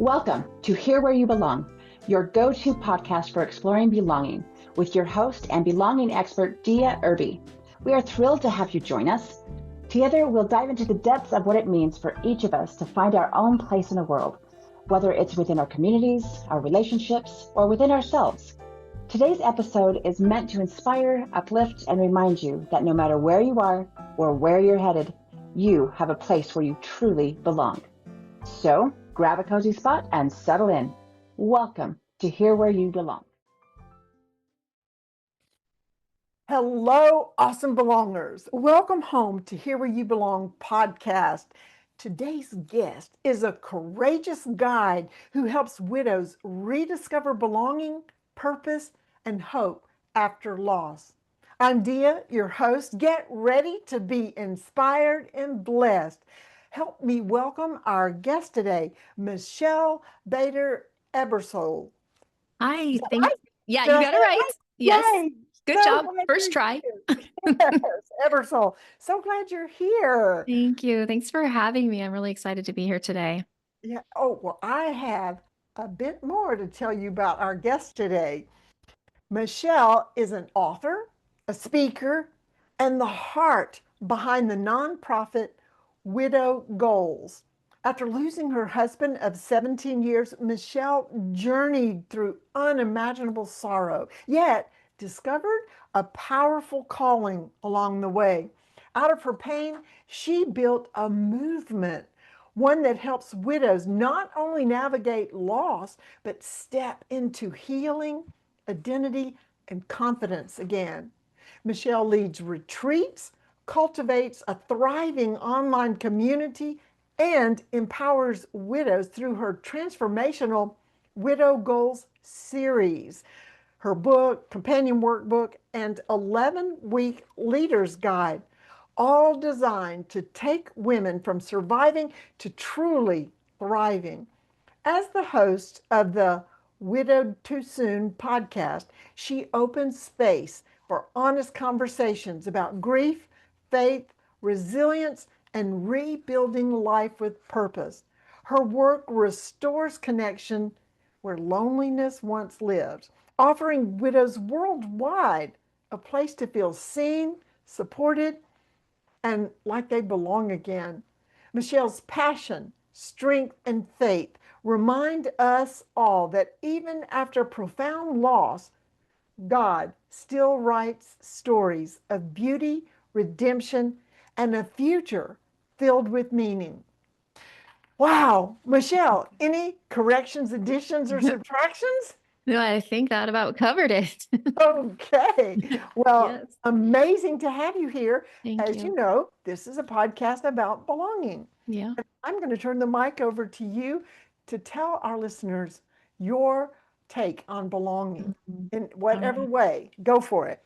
Welcome to Here Where You Belong, your go-to podcast for exploring belonging with your host and belonging expert, Dia Irby. We are thrilled to have you join us. Together, we'll dive into the depths of what it means for each of us to find our own place in the world, whether it's within our communities, our relationships, or within ourselves. Today's episode is meant to inspire, uplift, and remind you that no matter where you are or where you're headed, you have a place where you truly belong. So grab a cozy spot and settle in. Welcome to Here Where You Belong. Hello, awesome belongers. Welcome home to Here Where You Belong podcast. Today's guest is a courageous guide who helps widows rediscover belonging, purpose, and hope after loss. I'm Dia, your host. Get ready to be inspired and blessed. Help me welcome our guest today, Michelle Bader Ebersole. Hi, Right? Yeah, you got it right. Yes. Yay. Good job. First try. Yes, Ebersole. So glad you're here. Thank you. Thanks for having me. I'm really excited to be here today. Yeah. Oh, well, I have a bit more to tell you about our guest today. Michelle is an author, a speaker, and the heart behind the nonprofit Widow Goals. After losing her husband of 17 years, Michelle journeyed through unimaginable sorrow, yet discovered a powerful calling along the way. Out of her pain, she built a movement, one that helps widows not only navigate loss, but step into healing, identity, and confidence again. Michelle leads retreats, cultivates a thriving online community, and empowers widows through her transformational Widow Goals series. Her book, companion workbook, and 11-week leader's guide, all designed to take women from surviving to truly thriving. As the host of the Widowed Too Soon podcast, she opens space for honest conversations about grief, faith, resilience, and rebuilding life with purpose. Her work restores connection where loneliness once lived, offering widows worldwide a place to feel seen, supported, and like they belong again. Michelle's passion, strength, and faith remind us all that even after profound loss, God still writes stories of beauty, redemption, and a future filled with meaning. Wow, Michelle, any corrections, additions, or subtractions? No, I think that about covered it. Okay. Well, Yes. amazing to have you here. Thank As you know, this is a podcast about belonging. Yeah. I'm going to turn the mic over to you to tell our listeners your take on belonging in whatever way. Go for it.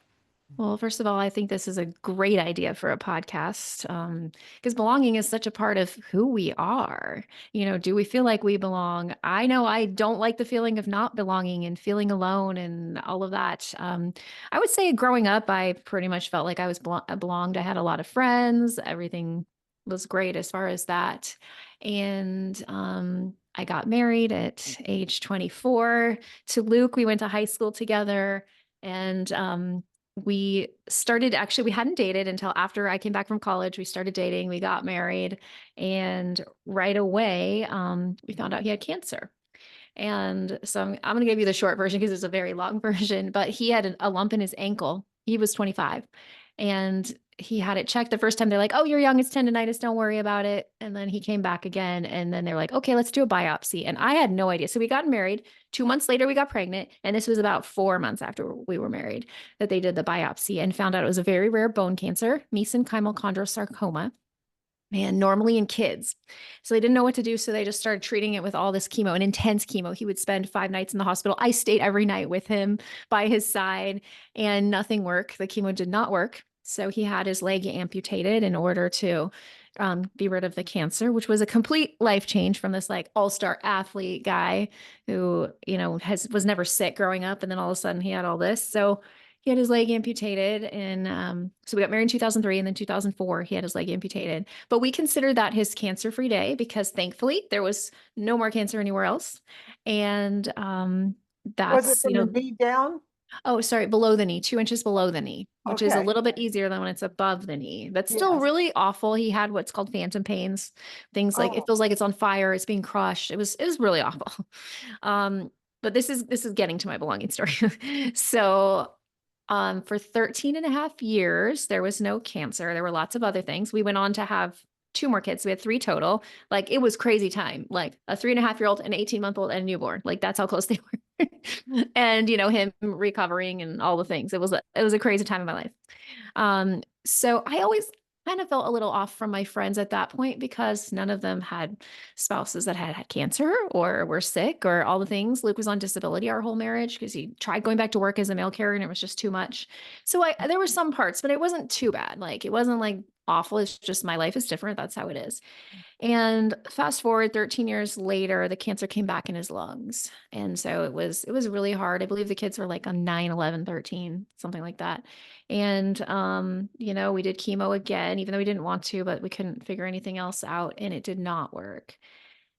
Well, first of all, I think this is a great idea for a podcast because belonging is such a part of who we are. Do we feel like we belong? I know I don't like the feeling of not belonging and feeling alone and all of that. I would say growing up, I pretty much felt like I belonged. I had a lot of friends. Everything was great as far as that. And I got married at age 24 to Luke. We went to high school together. And we hadn't dated until after I came back from college. We started dating, we got married, and right away, we found out he had cancer. And so I'm going to give you the short version because it's a very long version, but he had a lump in his ankle. He was 25 and he had it checked the first time. They're like, oh, you're young, it's tendonitis, don't worry about it. And then he came back again. And then they're like, okay, let's do a biopsy. And I had no idea. So we got married. 2 months later, we got pregnant. And this was about 4 months after we were married that they did the biopsy and found out it was a very rare bone cancer, mesenchymal chondrosarcoma. And normally in kids. So they didn't know what to do. So they just started treating it with all this chemo and intense chemo. He would spend 5 nights in the hospital. I stayed every night with him by his side and nothing worked. The chemo did not work. So he had his leg amputated in order to be rid of the cancer, which was a complete life change from this like all-star athlete guy who, was never sick growing up. And then all of a sudden he had all this. So He had his leg amputated, and so we got married in 2003, and then 2004 he had his leg amputated. But we considered that his cancer-free day because thankfully there was no more cancer anywhere else. And Was it that's, from the knee down? oh, sorry, below the knee, 2 inches below the knee, which is a Okay. little bit easier than when it's above the knee. But still Yes. really awful. He had what's called phantom pains, things like it Oh, feels like it's on fire, it's being crushed. It was really awful. Um, but this is getting to my belonging story. So for 13 and a half years, there was no cancer. There were lots of other things. We went on to have two more kids. We had three total. Like it was crazy time, like a 3.5-year-old, an 18-month-old, and a newborn. Like that's how close they were. And, him recovering and all the things. It was a crazy time in my life. So I always kind of felt a little off from my friends at that point because none of them had spouses that had cancer or were sick or all the things. Luke was on disability our whole marriage because he tried going back to work as a mail carrier and it was just too much. So there were some parts, but it wasn't too bad. Like it wasn't like awful. It's just my life is different. That's how it is. And fast forward 13 years later, the cancer came back in his lungs. And so it was really hard. I believe the kids were like on 9, 11, 13, something like that. And we did chemo again, even though we didn't want to, but we couldn't figure anything else out and it did not work.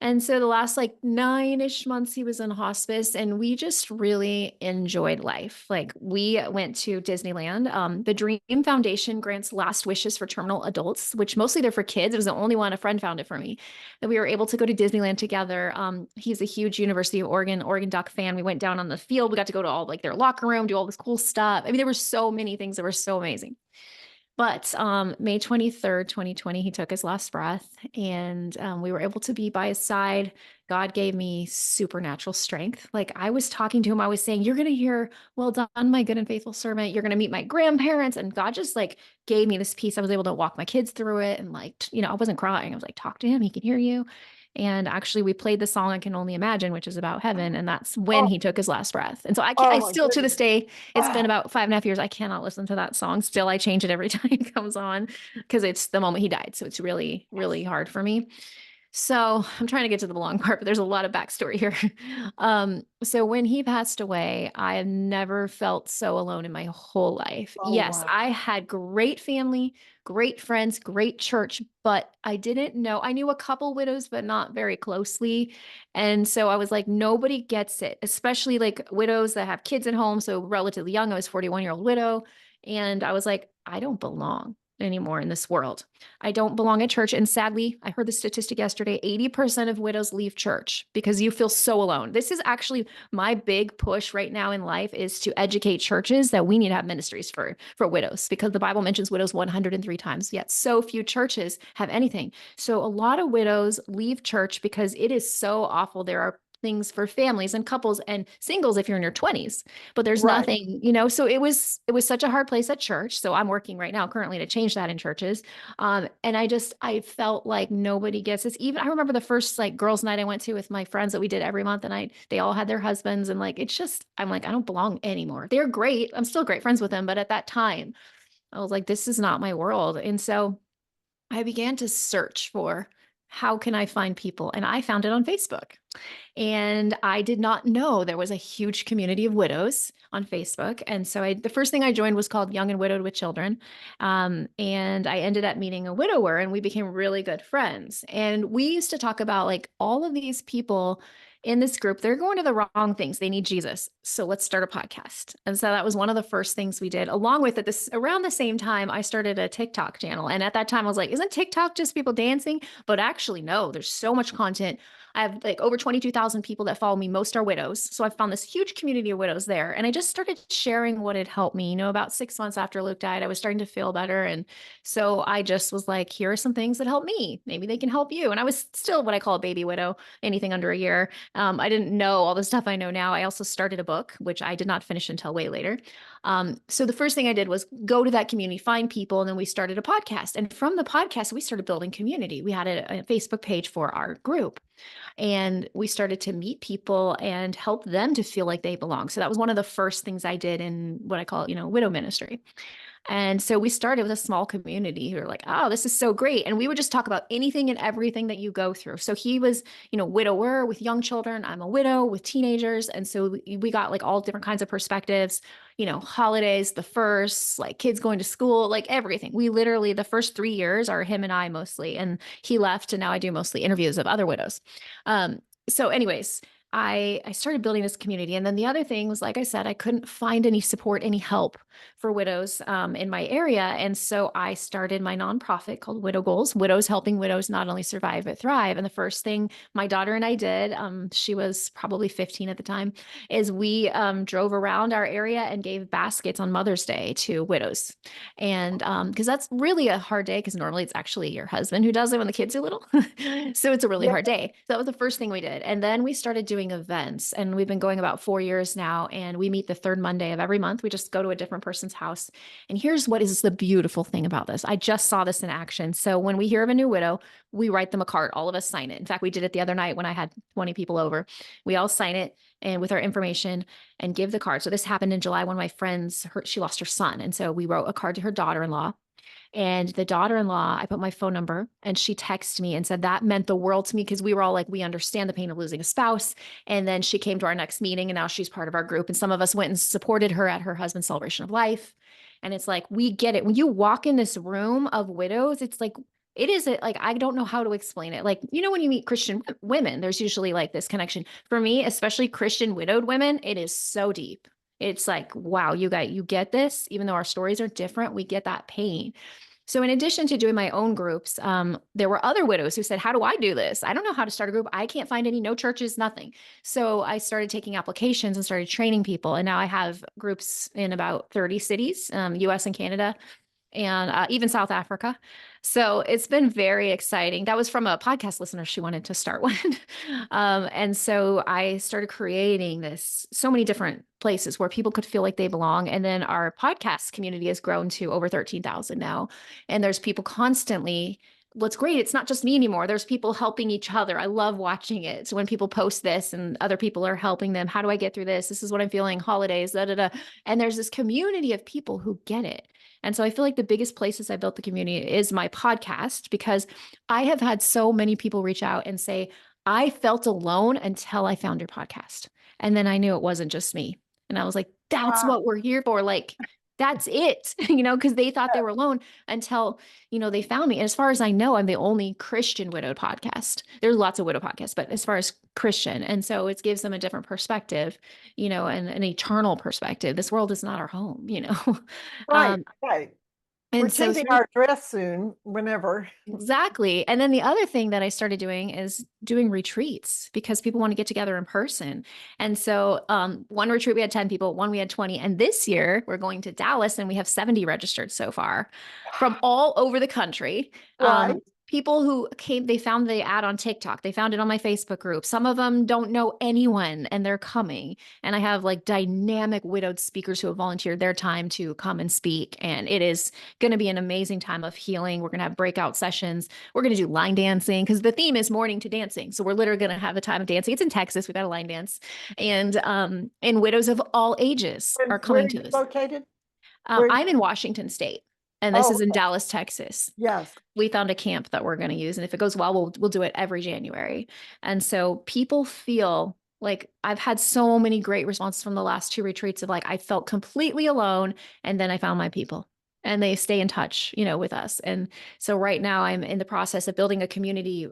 And so the last like 9-ish months he was in hospice and we just really enjoyed life. Like we went to Disneyland. The Dream Foundation grants last wishes for terminal adults, which mostly they're for kids. It was the only one a friend found it for me that we were able to go to Disneyland together. He's a huge University of Oregon Duck fan. We went down on the field. We got to go to all like their locker room, do all this cool stuff. I mean, there were so many things that were so amazing. But May 23rd, 2020, he took his last breath and we were able to be by his side. God gave me supernatural strength. Like I was talking to him, I was saying, you're going to hear, well done, my good and faithful servant. You're going to meet my grandparents. And God just like gave me this peace. I was able to walk my kids through it. And like, I wasn't crying. I was like, talk to him. He can hear you. And actually, we played the song I Can Only Imagine, which is about heaven. And that's when oh, he took his last breath. And so I oh my still, to this goodness. day, it's been Ah, about 5.5 years. I cannot listen to that song. Still, I change it every time it comes on because it's the moment he died. So it's really, really hard for me. So I'm trying to get to the long part, but there's a lot of backstory here. So when he passed away, I have never felt so alone in my whole life. oh Yes, wow. I had great family, great friends, great church, but I didn't know. I knew a couple widows, but not very closely. And so I was like, nobody gets it, especially like widows that have kids at home. So relatively young, I was a 41-year-old widow. And I was like, I don't belong anymore in this world. I don't belong at church. And sadly, I heard the statistic yesterday, 80% of widows leave church because you feel so alone. This is actually my big push right now in life is to educate churches that we need to have ministries for widows because the Bible mentions widows 103 times, yet so few churches have anything. So a lot of widows leave church because it is so awful. There are things for families and couples and singles if you're in your 20s, but there's Right. nothing, so it was such a hard place at church. So I'm working right now currently to change that in churches. And I felt like nobody gets this. Even I remember the first like girls' night I went to with my friends that we did every month, and they all had their husbands, and like it's just I'm like I don't belong anymore. They're great. I'm still great friends with them, but at that time, I was like, this is not my world. And so I began to search for how can I find people, and I found it on Facebook. And I did not know there was a huge community of widows on Facebook. And so the first thing I joined was called Young and Widowed with Children. And I ended up meeting a widower and we became really good friends. And we used to talk about like all of these people in this group, they're going to the wrong things. They need Jesus. So let's start a podcast. And so that was one of the first things we did. Along with it, this around the same time, I started a TikTok channel. And at that time, I was like, isn't TikTok just people dancing? But actually, no, there's so much content. I have like over 22,000 people that follow me. Most are widows. So I found this huge community of widows there. And I just started sharing what had helped me. About 6 months after Luke died, I was starting to feel better. And so I just was like, here are some things that help me. Maybe they can help you. And I was still what I call a baby widow, anything under a year. I didn't know all the stuff I know now. I also started a book, which I did not finish until way later. So the first thing I did was go to that community, find people, and then we started a podcast. And from the podcast, we started building community. We had a Facebook page for our group. And we started to meet people and help them to feel like they belong. So that was one of the first things I did in what I call, widow ministry. And so we started with a small community who were like, oh, this is so great. And we would just talk about anything and everything that you go through. So he was, widower with young children. I'm a widow with teenagers. And so we got like all different kinds of perspectives, holidays, the first, like kids going to school, like everything. We literally, the first 3 years are him and I mostly. And he left. And now I do mostly interviews of other widows. So anyways, I started building this community. And then the other thing was, like I said, I couldn't find any support, any help for widows in my area. And so I started my nonprofit called Widow Goals, widows helping widows not only survive, but thrive. And the first thing my daughter and I did, she was probably 15 at the time, is we drove around our area and gave baskets on Mother's Day to widows. And because that's really a hard day, because normally it's actually your husband who does it when the kids are little. So it's a really hard day. So that was the first thing we did. And then we started doing events, and we've been going about 4 years now. And we meet the third Monday of every month. We just go to a different person's house. And here's what is the beautiful thing about this. I just saw this in action. So when we hear of a new widow, we write them a card. All of us sign it. In fact, we did it the other night when I had 20 people over. We all sign it and with our information and give the card. So this happened in July. One of my friends, she lost her son. And so we wrote a card to her daughter-in-law. And the daughter-in-law, I put my phone number, and she texted me and said that meant the world to me, because we were all like, we understand the pain of losing a spouse. And then she came to our next meeting, and now she's part of our group. And some of us went and supported her at her husband's celebration of life. And it's like, we get it. When you walk in this room of widows, it's like, it is like, I don't know how to explain it. Like, when you meet Christian women, there's usually like this connection. For me, especially Christian widowed women, it is so deep. It's like, wow, you get this, even though our stories are different, we get that pain. So in addition to doing my own groups, there were other widows who said, how do I do this? I don't know how to start a group. I can't find any, no churches, nothing. So I started taking applications and started training people. And now I have groups in about 30 cities, US and Canada, and even South Africa. So it's been very exciting. That was from a podcast listener. She wanted to start one. And so I started creating so many different places where people could feel like they belong. And then our podcast community has grown to over 13,000 now. And there's people constantly. What's great, it's not just me anymore. There's people helping each other. I love watching it. So when people post this and other people are helping them, how do I get through this? This is what I'm feeling, holidays, da, da, da. And there's this community of people who get it. And so I feel like the biggest places I built the community is my podcast, because I have had so many people reach out and say, I felt alone until I found your podcast. And then I knew it wasn't just me. And I was like, that's what we're here for. Like, that's it, because they thought they were alone until, they found me. And as far as I know, I'm the only Christian widowed podcast. There's lots of widow podcasts, but as far as Christian. And so it gives them a different perspective, and an eternal perspective. This world is not our home, Right, right. And We're so changing our dress soon, whenever. Exactly. And then the other thing that I started doing is doing retreats, because people want to get together in person. And so one retreat, we had 10 people, one we had 20. And this year we're going to Dallas, and we have 70 registered so far from all over the country. Right. People who came, they found the ad on TikTok. They found it on my Facebook group. Some of them don't know anyone, and they're coming. And I have like dynamic widowed speakers who have volunteered their time to come and speak. And it is going to be an amazing time of healing. We're going to have breakout sessions. We're going to do line dancing, because the theme is morning to dancing. So we're literally going to have a time of dancing. It's in Texas. We've got a line dance. And widows of all ages are coming to this. Where are you located? I'm in Washington State. And this is in Dallas, Texas. Yes. We found a camp that we're going to use. And if it goes well, we'll do it every January. And so people feel like, I've had so many great responses from the last 2 retreats of like, I felt completely alone. And then I found my people, and they stay in touch, with us. And so right now I'm in the process of building a community.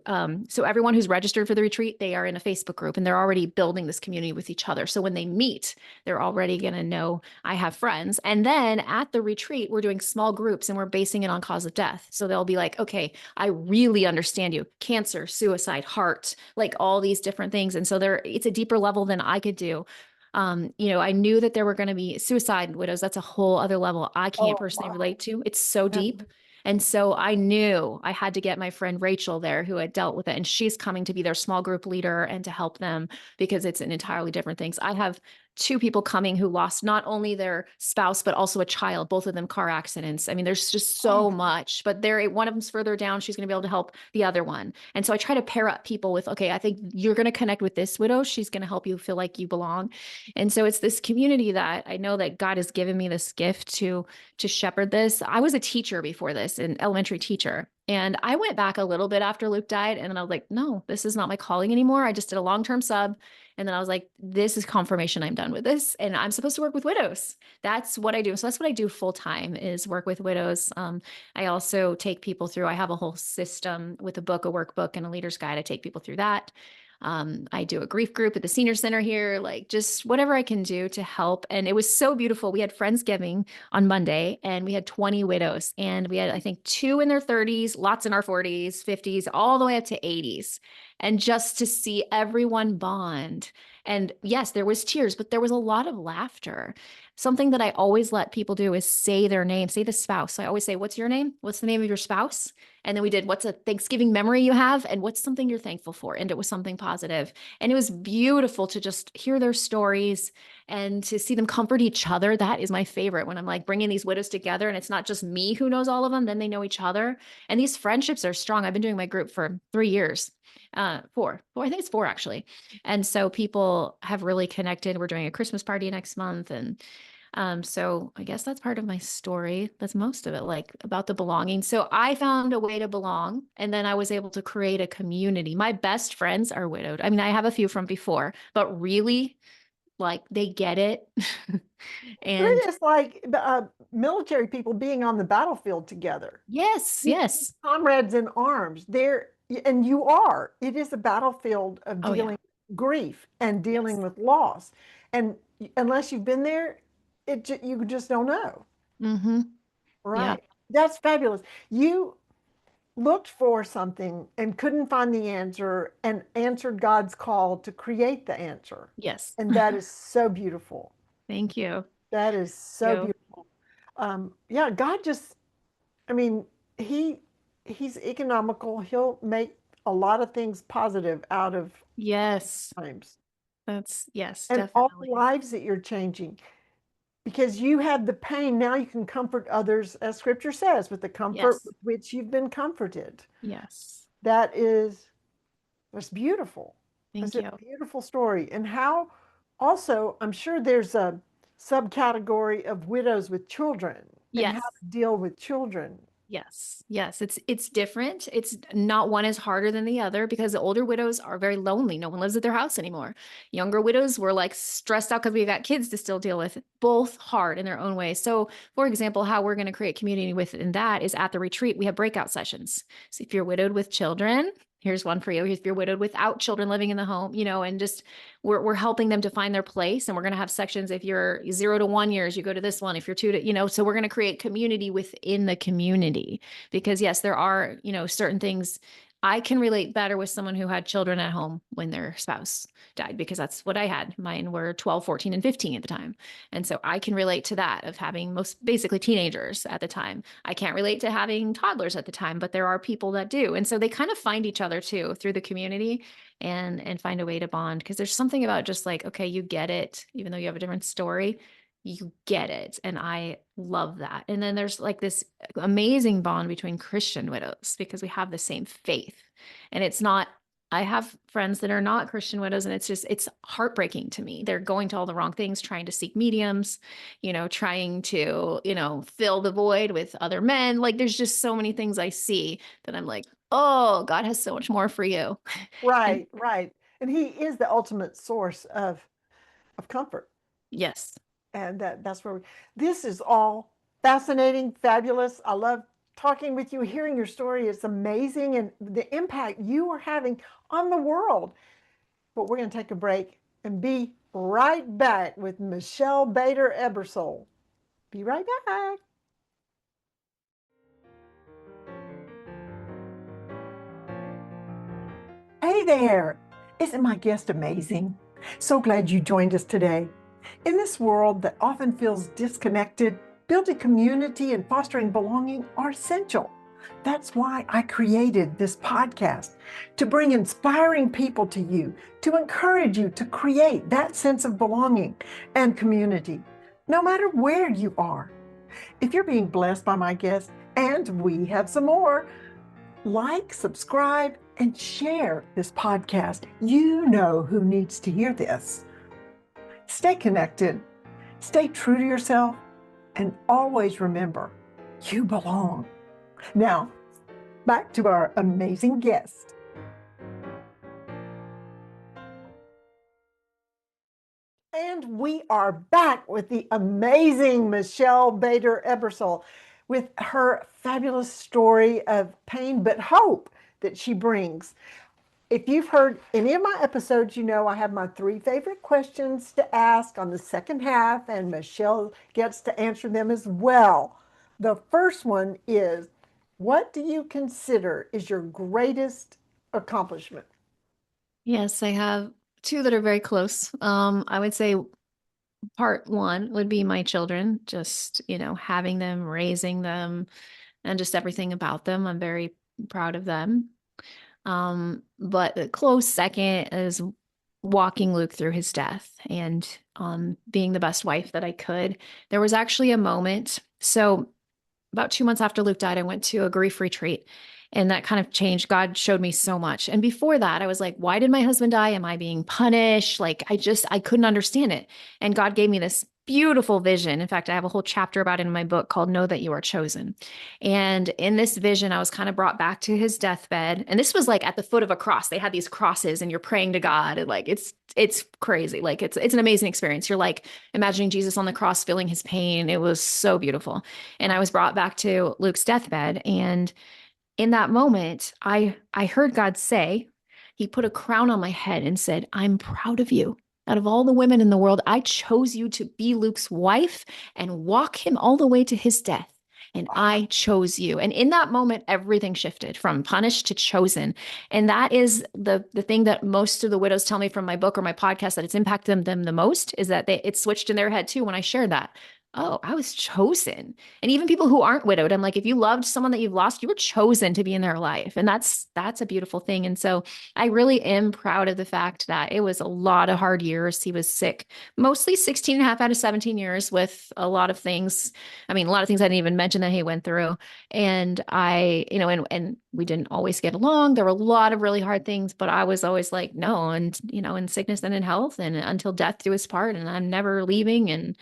So everyone who's registered for the retreat, they are in a Facebook group, and they're already building this community with each other. So when they meet, they're already going to know I have friends. And then at the retreat, we're doing small groups, and we're basing it on cause of death. So they'll be like, okay, I really understand you. Cancer, suicide, heart, like all these different things. And so it's a deeper level than I could do. I knew that there were going to be suicide widows. That's a whole other level I can't personally relate to. It's so deep. And so I knew I had to get my friend Rachel there, who had dealt with it. And she's coming to be their small group leader and to help them, because it's an entirely different things. I have two people coming who lost not only their spouse, but also a child, both of them car accidents. I mean, there's just so much, but one of them's further down. She's going to be able to help the other one. And so I try to pair up people with, okay, I think you're going to connect with this widow. She's going to help you feel like you belong. And so it's this community that I know that God has given me this gift to shepherd this. I was a teacher before this, an elementary teacher. And I went back a little bit after Luke died, and then I was like, no, this is not my calling anymore. I just did a long-term sub. And then I was like, this is confirmation I'm done with this. And I'm supposed to work with widows. That's what I do. So that's what I do full time, is work with widows. I also take people through, I have a whole system with a book, a workbook, and a leader's guide. I take people through that. I do a grief group at the senior center here, like just whatever I can do to help. And it was so beautiful. We had Friendsgiving on Monday, and we had 20 widows, and we had, I think, 2 in their 30s, lots in our 40s, 50s, all the way up to 80s. And just to see everyone bond. And yes, there was tears, but there was a lot of laughter. Something that I always let people do is say their name, say the spouse. So I always say, what's your name? What's the name of your spouse? And then we did, what's a Thanksgiving memory you have? And what's something you're thankful for? And it was something positive. And it was beautiful to just hear their stories and to see them comfort each other. That is my favorite, when I'm like bringing these widows together, and it's not just me who knows all of them, then they know each other. And these friendships are strong. I've been doing my group for 3 years. 4, I think it's 4 actually. And so people have really connected. We're doing a Christmas party next month. And so I guess that's part of my story. That's most of it, like about the belonging. So I found a way to belong, and then I was able to create a community. My best friends are widowed. I mean, I have a few from before, but really, like, they get it. And It is like military people being on the battlefield together. yes. Comrades in arms. And you are. It is a battlefield of dealing with grief and dealing with loss. And unless you've been there, you just don't know. Mm-hmm. Right. Yeah. That's fabulous. You looked for something and couldn't find the answer, and answered God's call to create the answer. Yes. And that is so beautiful. Thank you. That is so beautiful. Yeah, God just, I mean, he's economical. He'll make a lot of things positive out of times. That's yes, and definitely. all the lives that you're changing, because you had the pain. Now you can comfort others, as Scripture says, with the comfort with which you've been comforted. Yes. That's beautiful. Thank you. It's a beautiful story. And how also, I'm sure there's a subcategory of widows with children, and how to deal with children. Yes. It's different. It's not, one is harder than the other, because the older widows are very lonely. No one lives at their house anymore. Younger widows were like stressed out because we got kids to still deal with. Both hard in their own way. So, for example, how we're going to create community within that is, at the retreat, we have breakout sessions. So if you're widowed with children, here's one for you. If you're widowed without children living in the home, and just we're helping them to find their place. And we're going to have sections. If you're 0 to 1 years, you go to this one. If you're 2 to, so we're going to create community within the community, because yes, there are, certain things. I can relate better with someone who had children at home when their spouse died, because that's what I had. Mine were 12, 14, and 15 at the time. And so I can relate to that, of having basically teenagers at the time. I can't relate to having toddlers at the time, but there are people that do. And so they kind of find each other too through the community, and find a way to bond, because there's something about just like, okay, you get it, even though you have a different story, you get it. And I love that. And then there's like this amazing bond between Christian widows, because we have the same faith. And it's not, I have friends that are not Christian widows, and it's heartbreaking to me. They're going to all the wrong things, trying to seek mediums, trying to, fill the void with other men. Like, there's just so many things I see that I'm like, oh, God has so much more for you. Right. And he is the ultimate source of comfort. Yes. And that's where this is all fascinating, fabulous. I love talking with you, hearing your story. It's amazing, and the impact you are having on the world. But we're going to take a break and be right back with Michelle Bader Ebersole. Be right back. Hey there. Isn't my guest amazing? So glad you joined us today. In this world that often feels disconnected, building community and fostering belonging are essential. That's why I created this podcast, to bring inspiring people to you, to encourage you to create that sense of belonging and community, no matter where you are. If you're being blessed by my guests, and we have some more, like, subscribe, and share this podcast. You know who needs to hear this. Stay connected, stay true to yourself, and always remember, you belong. Now, back to our amazing guest. And we are back with the amazing Michelle Bader Ebersole with her fabulous story of pain but hope that she brings. If you've heard any of my episodes, you know I have my 3 favorite questions to ask on the second half, and Michelle gets to answer them as well. The first one is, what do you consider is your greatest accomplishment? Yes, I have two that are very close. I would say part one would be my children, just, having them, raising them, and just everything about them. I'm very proud of them. But the close second is walking Luke through his death and being the best wife that I could. There was actually a moment. So about 2 months after Luke died, I went to a grief retreat. And that kind of changed. God showed me so much. And before that, I was like, why did my husband die? Am I being punished? Like, I couldn't understand it. And God gave me this beautiful vision. In fact, I have a whole chapter about it in my book called Know That You Are Chosen. And in this vision, I was kind of brought back to his deathbed. And this was like at the foot of a cross. They had these crosses and you're praying to God. And like, it's crazy. Like it's an amazing experience. You're like imagining Jesus on the cross, feeling his pain. It was so beautiful. And I was brought back to Luke's deathbed. And in that moment, I heard God say, he put a crown on my head and said, I'm proud of you. Out of all the women in the world, I chose you to be Luke's wife and walk him all the way to his death. And I chose you. And in that moment, everything shifted from punished to chosen. And that is the thing that most of the widows tell me from my book or my podcast that it's impacted them the most, is that it switched in their head too when I shared that. Oh, I was chosen. And even people who aren't widowed, I'm like, if you loved someone that you've lost, you were chosen to be in their life. And that's a beautiful thing. And so I really am proud of the fact that it was a lot of hard years. He was sick, mostly 16 and a half out of 17 years with a lot of things. I mean, a lot of things I didn't even mention that he went through. And and we didn't always get along. There were a lot of really hard things, but I was always like, no, and, in sickness and in health and until death do us part, and I'm never leaving. And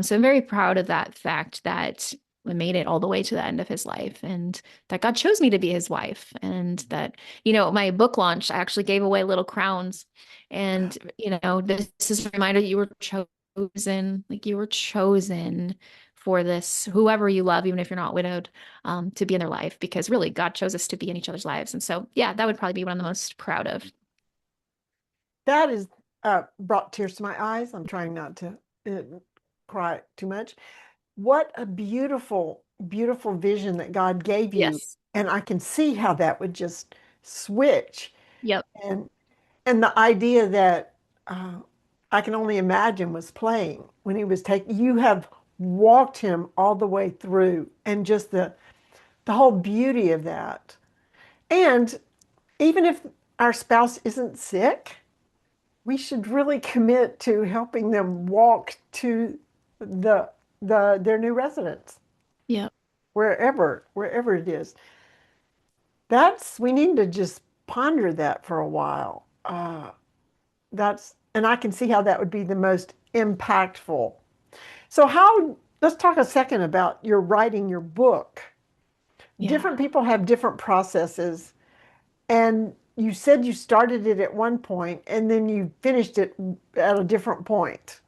so I'm very proud of that fact that I made it all the way to the end of his life, and that God chose me to be his wife. And that, my book launch, I actually gave away little crowns. And, this is a reminder that you were chosen, like you were chosen for this, whoever you love, even if you're not widowed, to be in their life, because really God chose us to be in each other's lives. And so, yeah, that would probably be one I'm the most proud of. That is brought tears to my eyes. I'm trying not to cry too much. What a beautiful, beautiful vision that God gave you. Yes. And I can see how that would just switch. Yep. And the idea that I can only imagine was playing when he was taking, you have walked him all the way through, and just the whole beauty of that. And even if our spouse isn't sick, we should really commit to helping them walk to their new residence, Yep. wherever it is. We need to just ponder that for a while. And I can see how that would be the most impactful. So let's talk a second about your writing your book. Yeah. Different people have different processes, and you said you started it at one point and then you finished it at a different point.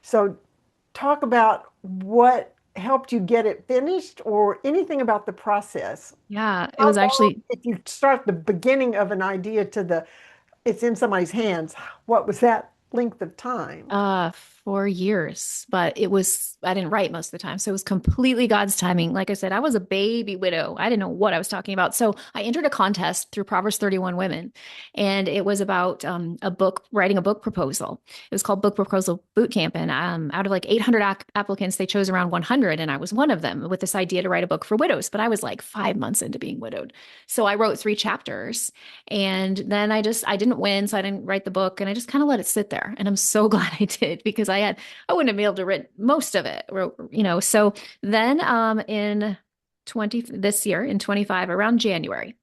So talk about what helped you get it finished, or anything about the process. Yeah, it How was long, actually if you start the beginning of an idea to it's in somebody's hands, what was that length of time? for years, but I didn't write most of the time. So it was completely God's timing. Like I said, I was a baby widow. I didn't know what I was talking about. So I entered a contest through Proverbs 31 Women, and it was about writing a book proposal. It was called Book Proposal Boot Camp. And out of like 800 applicants, they chose around 100. And I was one of them with this idea to write a book for widows. But I was like 5 months into being widowed. So I wrote 3 chapters, and then I didn't win. So I didn't write the book, and I just kind of let it sit there. And I'm so glad I did, because I wouldn't have been able to write most of it, So then this year in 25, around January,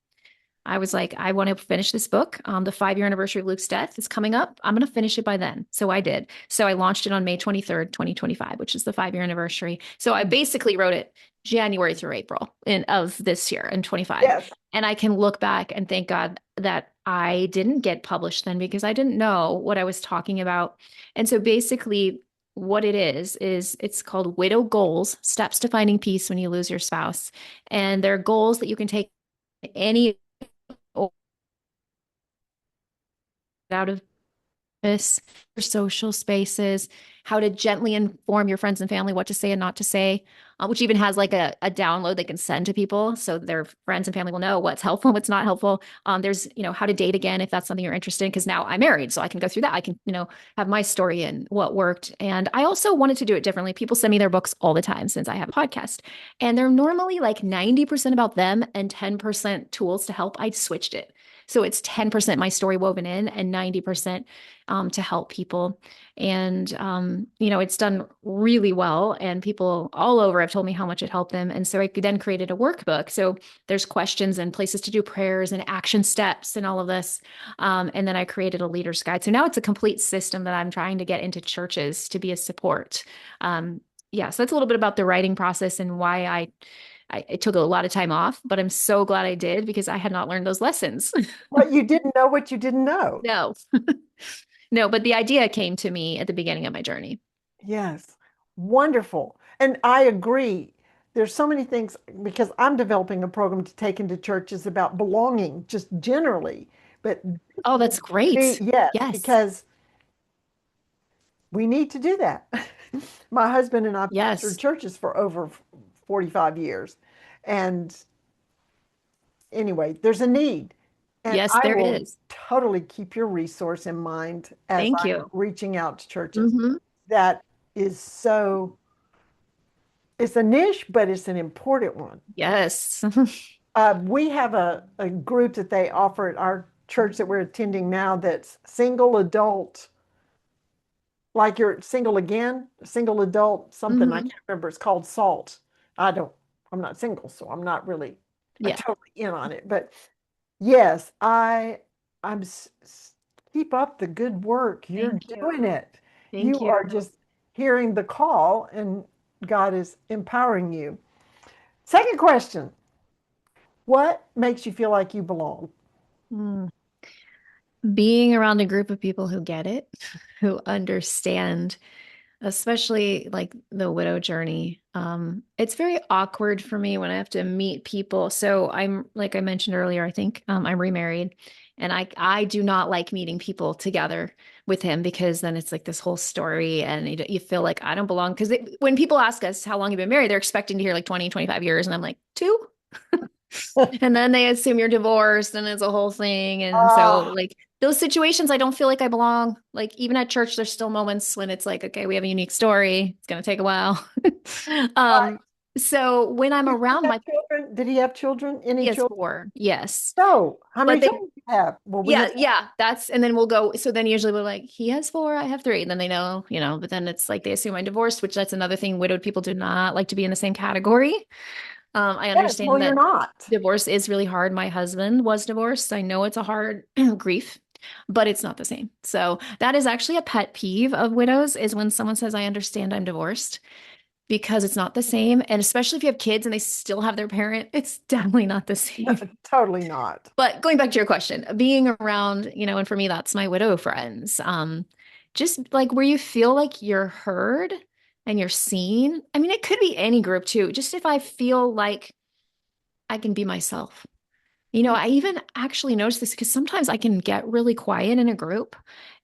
I was like, I want to finish this book. The 5-year anniversary of Luke's death is coming up. I'm going to finish it by then. So I did. So I launched it on May 23rd, 2025, which is the 5-year anniversary. So I basically wrote it January through April of this year in 25. Yes. And I can look back and thank God that I didn't get published then, because I didn't know what I was talking about. And so basically what it is it's called Widow Goals, Steps to Finding Peace When You Lose Your Spouse. And they're goals that you can take any out of this, your social spaces, how to gently inform your friends and family what to say and not to say, which even has like a download they can send to people so their friends and family will know what's helpful and what's not helpful. There's, how to date again, if that's something you're interested in, because now I'm married, so I can go through that. I can, have my story and what worked. And I also wanted to do it differently. People send me their books all the time since I have a podcast, and they're normally like 90% about them and 10% tools to help. I switched it. So it's 10% my story woven in and 90% to help people. And, it's done really well. And people all over have told me how much it helped them. And so I then created a workbook. So there's questions and places to do prayers and action steps and all of this. And then I created a leader's guide. So now it's a complete system that I'm trying to get into churches to be a support. So that's a little bit about the writing process and why I took a lot of time off, but I'm so glad I did, because I had not learned those lessons. Well, you didn't know what you didn't know. No, no, but the idea came to me at the beginning of my journey. Yes. Wonderful. And I agree. There's so many things, because I'm developing a program to take into churches about belonging, just generally. But oh, that's great. Yes, Yes. because we need to do that. My husband and I pastored churches for over 45 years. And anyway, there's a need. And yes, I there will is. totally keep your resource in mind as Thank I'm you. reaching out to churches. That is it's a niche, but it's an important one. Yes. We have a group that they offer at our church that we're attending now that's single adult, like you're single again, single adult, something I can't remember. It's called SALT. I'm not single, so I'm not really totally in on it. But yes, keep up the good work. You're doing it. Thank you. Are just hearing the call, and God is empowering you. Second question. What makes you feel like you belong? Being around a group of people who get it, who understand, especially like the widow journey. It's very awkward for me when I have to meet people. So I'm, like I mentioned earlier, I think I'm remarried, and I do not like meeting people together with him, because then it's like this whole story, and you feel like I don't belong. Because when people ask us how long you've been married, they're expecting to hear like 20, 25 years. And I'm like, 2. And then they assume you're divorced, and it's a whole thing. And so like those situations, I don't feel like I belong. Like even at church, there's still moments when it's like, okay, we have a unique story. It's going to take a while. So when I'm around my children, did he have children? Any children? 4, yes. So how many children do you have? Well, and then we'll go. So then usually we're like, he has 4, I have 3. And then they know, but then it's like they assume I'm divorced, which that's another thing. Widowed people do not like to be in the same category. I understand that you're not. Divorce is really hard. My husband was divorced. I know it's a hard grief, but it's not the same. So that is actually a pet peeve of widows, is when someone says, I understand I'm divorced, because it's not the same. And especially if you have kids and they still have their parent, it's definitely not the same. No, totally not. But going back to your question, being around, and for me, that's my widow friends. Just like where you feel like you're heard and you're seen. I mean, it could be any group too. Just if I feel like I can be myself. I even actually notice this, because sometimes I can get really quiet in a group,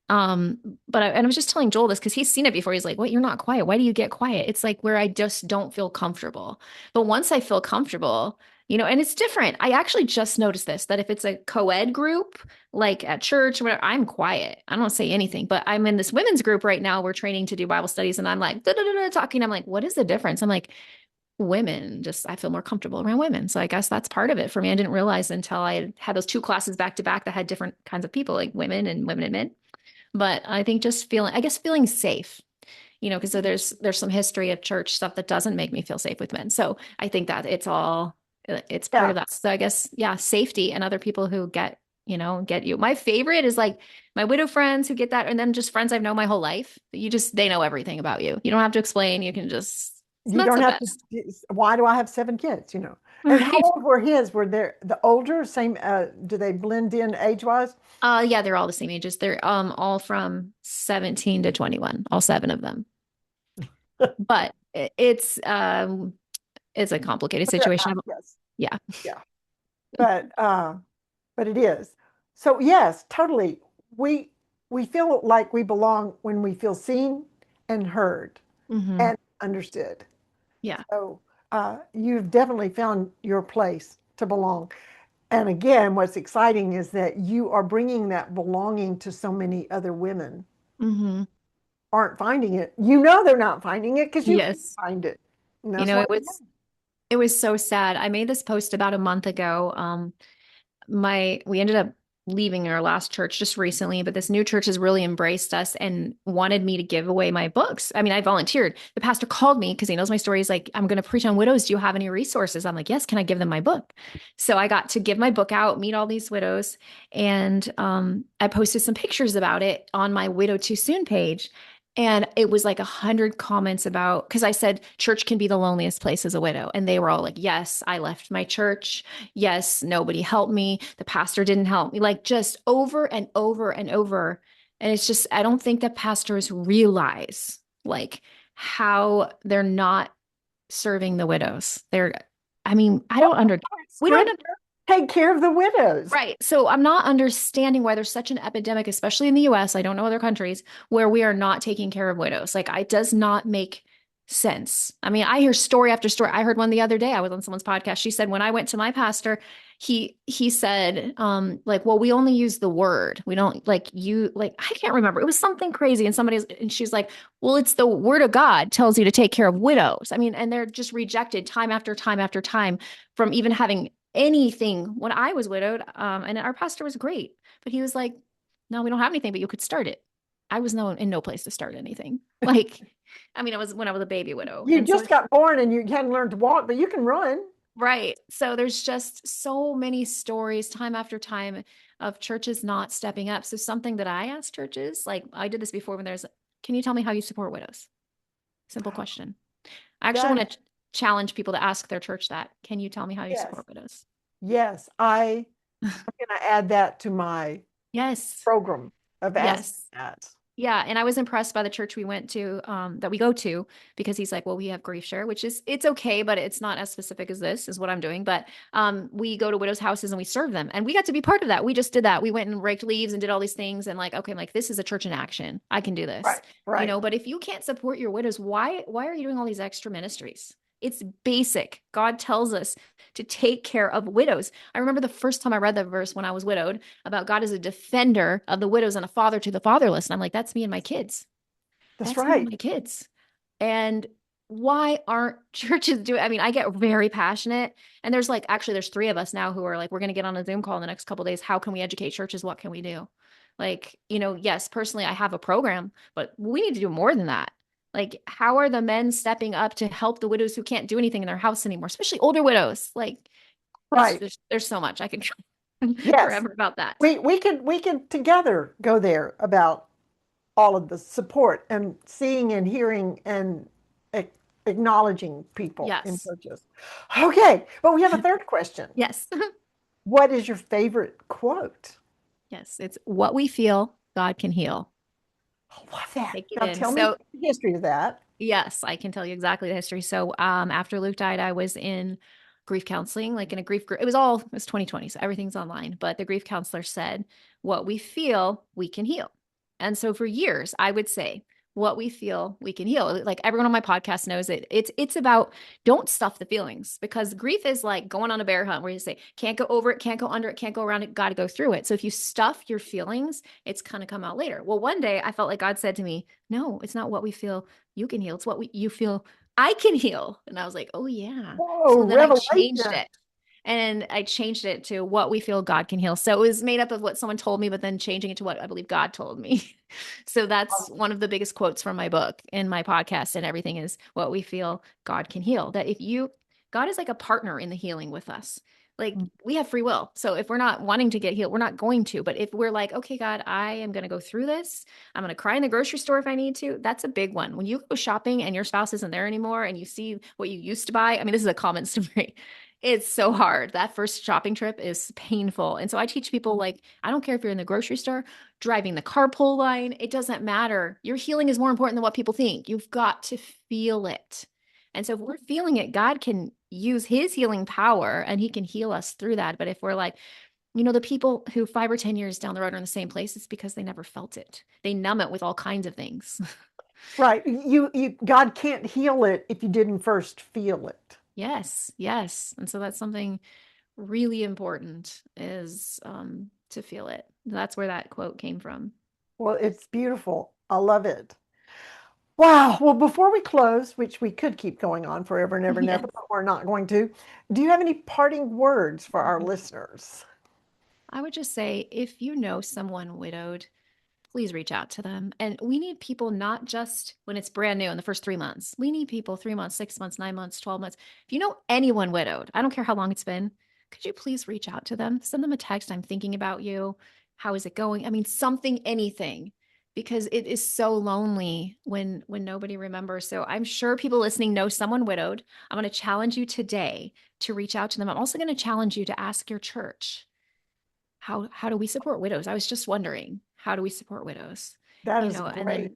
And I was just telling Joel this because he's seen it before. He's like, "What? You're not quiet. Why do you get quiet?" It's like where I just don't feel comfortable. But once I feel comfortable, and it's different. I actually just noticed this, that if it's a co-ed group, like at church or whatever, I'm quiet. I don't say anything. But I'm in this women's group right now. We're training to do Bible studies, and I'm like talking. I'm like, "What is the difference?" I'm like, women, just I feel more comfortable around women. So I guess that's part of it for me. I didn't realize until I had those two classes back to back that had different kinds of people, like women and men. But I think just feeling safe, because there's some history of church stuff that doesn't make me feel safe with men. So I think that it's part Yeah. of that. So I guess, yeah, safety and other people who get you. My favorite is like my widow friends who get that, and then just friends I've known my whole life. They know everything about you. You don't have to explain. You can just, You that's don't the have best. to. Why do I have 7 kids? And how Right. old were his? Were they the older? Same? Do they blend in age-wise? Yeah, they're all the same ages. They're all from 17 to 21, all seven of them. But it's a complicated situation. Yes. Yeah. Yeah. But it is. So yes, totally. We we feel like we belong when we feel seen and heard Hmm. and understood. Yeah. So you've definitely found your place to belong. And again, what's exciting is that you are bringing that belonging to so many other women Hmm. aren't finding it. They're not finding it because you can't Yes. find it. And You that's know, why. it was so sad. I made this post about a month ago. We ended up leaving our last church just recently, but this new church has really embraced us and wanted me to give away my books. I mean, I volunteered. The pastor called me because he knows my story. He's like, "I'm going to preach on widows. Do you have any resources?" I'm like, "Yes, can I give them my book?" So I got to give my book out, meet all these widows, and I posted some pictures about it on my Widow Too Soon page. And it was like 100 comments about, because I said church can be the loneliest place as a widow. And they were all like, "Yes, I left my church. Yes, nobody helped me. The pastor didn't help me." Like just over and over and over. And it's just, I don't think that pastors realize like how they're not serving the widows. I mean, I don't we don't, Scripture, take care of the widows. right. So I'm not understanding why there's such an epidemic, especially in the US. I don't know other countries where we are not taking care of widows. Like it does not make sense. I mean, I hear story after story. I heard one the other day. I was on someone's podcast. She said, when I went to my pastor, he said, like, "Well, we only use the word. We don't I can't remember. It was something crazy. And she's like, "Well, it's the word of God tells you to take care of widows." I mean, and they're just rejected time after time after time from even having anything when I was widowed. And our pastor was great, but he was like, "No, we don't have anything, but you could start it." I was in no place to start anything. Like, I mean, it was when I was a baby widow. You And so, just got born and you hadn't learned to walk, but you can run. right. So there's just so many stories time after time of churches not stepping up. So something that I ask churches, like I did this before when "Can you tell me how you support widows?" Simple question. I actually That want to challenge people to ask their church that. Can you tell me how you yes, support widows? yes. I'm going to add that to my Yes. program of asking Yes. that. Yeah, and I was impressed by the church we went to, that we go to, because he's like, "Well, we have grief share, which it's okay, but it's not as specific as this is what I'm doing." But we go to widows' houses and we serve them, and we got to be part of that. We just did that. We went and raked leaves and did all these things, and like, okay, I'm like, this is a church in action. I can do this, Right, right. But if you can't support your widows, why are you doing all these extra ministries? It's basic. God tells us to take care of widows. I remember the first time I read that verse when I was widowed, about God as a defender of the widows and a father to the fatherless. And I'm like, that's me and my kids. That's That's me and right. my kids. And why aren't churches doing? I mean, I get very passionate. And there's three of us now who are like, we're going to get on a Zoom call in the next couple of days. How can we educate churches? What can we do? Like, yes, personally, I have a program, but we need to do more than that. Like, how are the men stepping up to help the widows who can't do anything in their house anymore, especially older widows? Like, Right. there's so much I could Yes. forever about that. We can together go there about all of the support and seeing and hearing and acknowledging people in Yes. churches. Okay, but we have a third question. Yes. What is your favorite quote? Yes. It's what we feel, God can heal. I love that. Take it Now in. tell me So, the history of that. yes, I can tell you exactly the history. So, after Luke died, I was in grief counseling, like in a grief group. It was 2020, so everything's online. But the grief counselor said, "What we feel, we can heal." And so for years, I would say, what we feel, we can heal. Like everyone on my podcast knows it. It's about don't stuff the feelings, because grief is like going on a bear hunt where you say, can't go over it, can't go under it, can't go around it, got to go through it. So if you stuff your feelings, it's going to come out later. Well, one day I felt like God said to me, no, it's not what we feel you can heal. It's what you feel I can heal. And I was like, oh yeah. Whoa, So then I changed revelation. it. And I changed it to what we feel God can heal. So it was made up of what someone told me, but then changing it to what I believe God told me. So that's one of the biggest quotes from my book and my podcast and everything is what we feel God can heal. That God is like a partner in the healing with us. Like we have free will. So if we're not wanting to get healed, we're not going to. But if we're like, okay, God, I am going to go through this. I'm going to cry in the grocery store if I need to. That's a big one. When you go shopping and your spouse isn't there anymore and you see what you used to buy, I mean, this is a common story. It's so hard. That first shopping trip is painful. And so I teach people, like, I don't care if you're in the grocery store, driving the carpool line, it doesn't matter. Your healing is more important than what people think. You've got to feel it. And so if we're feeling it, God can use his healing power and he can heal us through that. But if we're like, the people who 5 or 10 years down the road are in the same place, it's because they never felt it. They numb it with all kinds of things. Right. God can't heal it if you didn't first feel it. Yes. And so that's something really important is to feel it. That's where that quote came from. Well, it's beautiful. I love it. Wow. Well, before we close, which we could keep going on forever and ever and Yes. ever, but we're not going to, do you have any parting words for our listeners? I would just say, if you know someone widowed, please reach out to them. And we need people not just when it's brand new in the first 3 months. We need people 3 months, 6 months, 9 months, 12 months. If you know anyone widowed, I don't care how long it's been, could you please reach out to them? Send them a text. I'm thinking about you. How is it going? I mean, something, anything, because it is so lonely when nobody remembers. So I'm sure people listening know someone widowed. I'm going to challenge you today to reach out to them. I'm also going to challenge you to ask your church, how do we support widows? I was just wondering, how do we support widows? That is And great.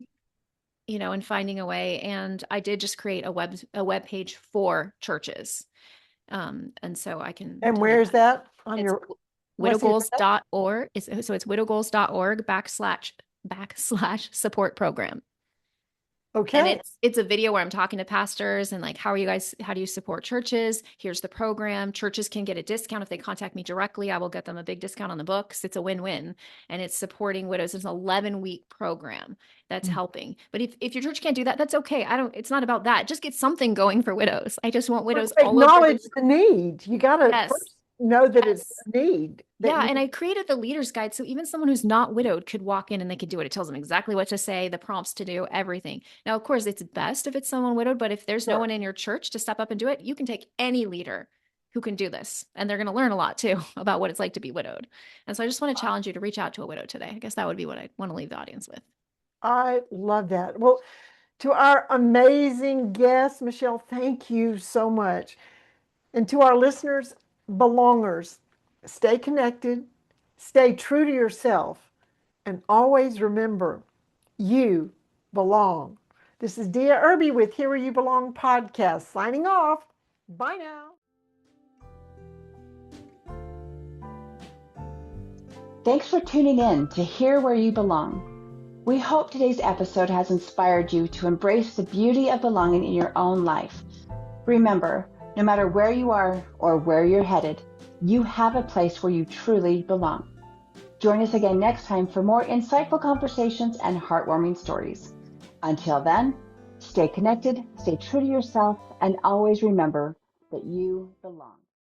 then, and finding a way. And I did just create a web page for churches. And so I can And tell where you is that on it's your what's the address? widowgoals.org. So it's widowgoals.org / support program. And Okay. it's a video where I'm talking to pastors and like, how do you support churches? Here's the program. Churches can get a discount if they contact me directly. I will get them a big discount on the books. It's a win-win. And it's supporting widows. It's an 11-week program that's helping. But if your church can't do that, that's okay. It's not about that. Just get something going for widows. I just want widows all over Acknowledge the need. You got to Yes. first know that it's Yes. a need. Yeah, and I created the leader's guide. So even someone who's not widowed could walk in and they could do it. It tells them exactly what to say, the prompts to do, everything. Now, of course, it's best if it's someone widowed, but if there's no one in your church to step up and do it, you can take any leader who can do this. And they're going to learn a lot too about what it's like to be widowed. And so I just want to challenge you to reach out to a widow today. I guess that would be what I want to leave the audience with. I love that. Well, to our amazing guest, Michelle, thank you so much. And to our listeners, belongers, stay connected, stay true to yourself, and always remember you belong. This is Dia Irby with Here Where You Belong podcast, signing off. Bye now. Thanks for tuning in to Here Where You Belong. We hope today's episode has inspired you to embrace the beauty of belonging in your own life. Remember, no matter where you are or where you're headed, you have a place where you truly belong. Join us again next time for more insightful conversations and heartwarming stories. Until then, stay connected, stay true to yourself, and always remember that you belong.